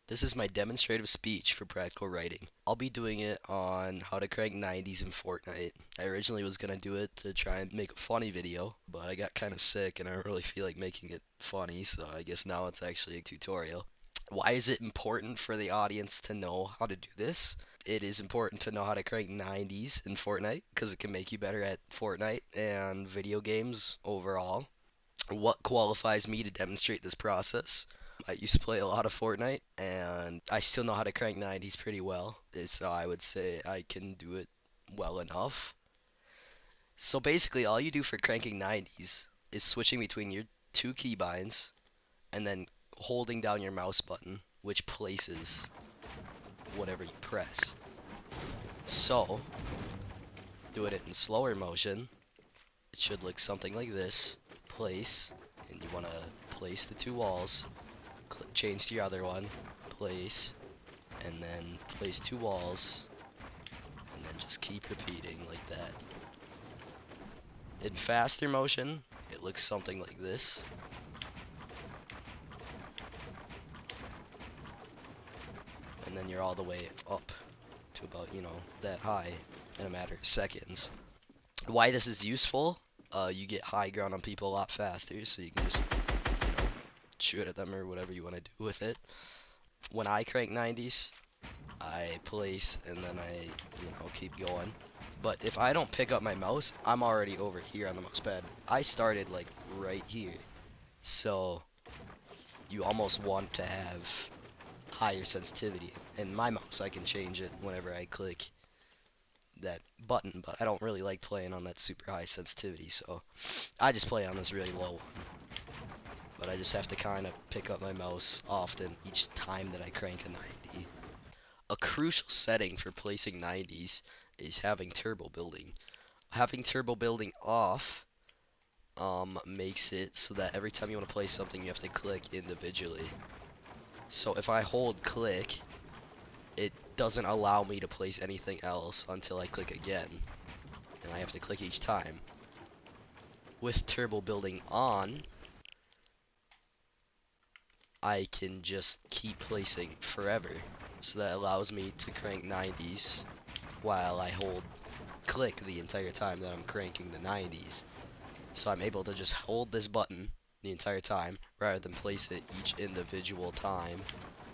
This is my demonstrative speech for practical writing. I'll be doing it on how to crank 90s in Fortnite. I originally was gonna do it to try and make a funny video, but I got kind of sick and I don't really feel like making it funny, so I guess now it's actually a tutorial. Why is it important for the audience to know how to do this? It is important to know how to crank 90s in Fortnite because it can make you better at Fortnite and video games overall. What qualifies me to demonstrate this process? I used to play a lot of Fortnite, and I still know how to crank 90s pretty well, so I would say I can do it well enough. So basically, all you do for cranking 90s is switching between your two keybinds, and then holding down your mouse button, which places whatever you press. So, doing it in slower motion, it should look something like this. Place, and you want to place the two walls, change to your other one, place, and then place two walls, and then just keep repeating like that. In faster motion, it looks something like this. And then you're all the way up to about, that high in a matter of seconds. Why this is useful? You get high ground on people a lot faster, so you can just, shoot at them or whatever you want to do with it. When I crank 90s, I place and then I, keep going. But if I don't pick up my mouse, I'm already over here on the mouse pad. I started like right here. So you almost want to have higher sensitivity. And my mouse, I can change it whenever I click that button, but I don't really like playing on that super high sensitivity, so I just play on this really low one. But I just have to kind of pick up my mouse often each time that I crank a 90. A crucial setting for placing 90s is having turbo building. Having turbo building off makes it so that every time you want to place something, you have to click individually. So if I hold click, it doesn't allow me to place anything else until I click again, and I have to click each time. With turbo building on, I can just keep placing forever, so that allows me to crank 90s while I hold click the entire time that I'm cranking the 90s. So I'm able to just hold this button the entire time rather than place it each individual time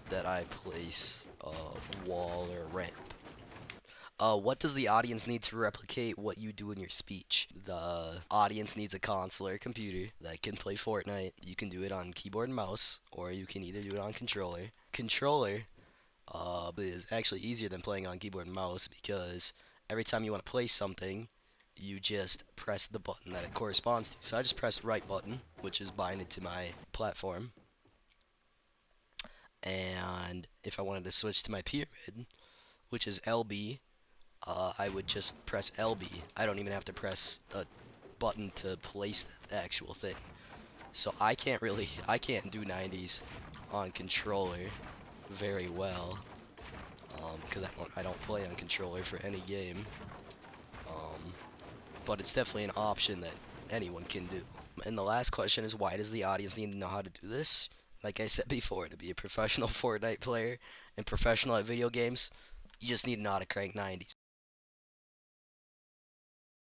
that I place a wall or ramp. What does the audience need to replicate what you do in your speech? The audience needs a console or a computer that can play Fortnite. You can do it on keyboard and mouse, or you can either do it on controller. Controller is actually easier than playing on keyboard and mouse because every time you want to place something, you just press the button that it corresponds to. So I just press right button, which is binded to my platform. And if I wanted to switch to my pyramid, which is LB, I would just press LB. I don't even have to press a button to place the actual thing. So I can't do 90s on controller very well, because I don't play on controller for any game. But it's definitely an option that anyone can do. And the last question is, why does the audience need to know how to do this? Like I said before, to be a professional Fortnite player and professional at video games, you just need to know how to crank 90s.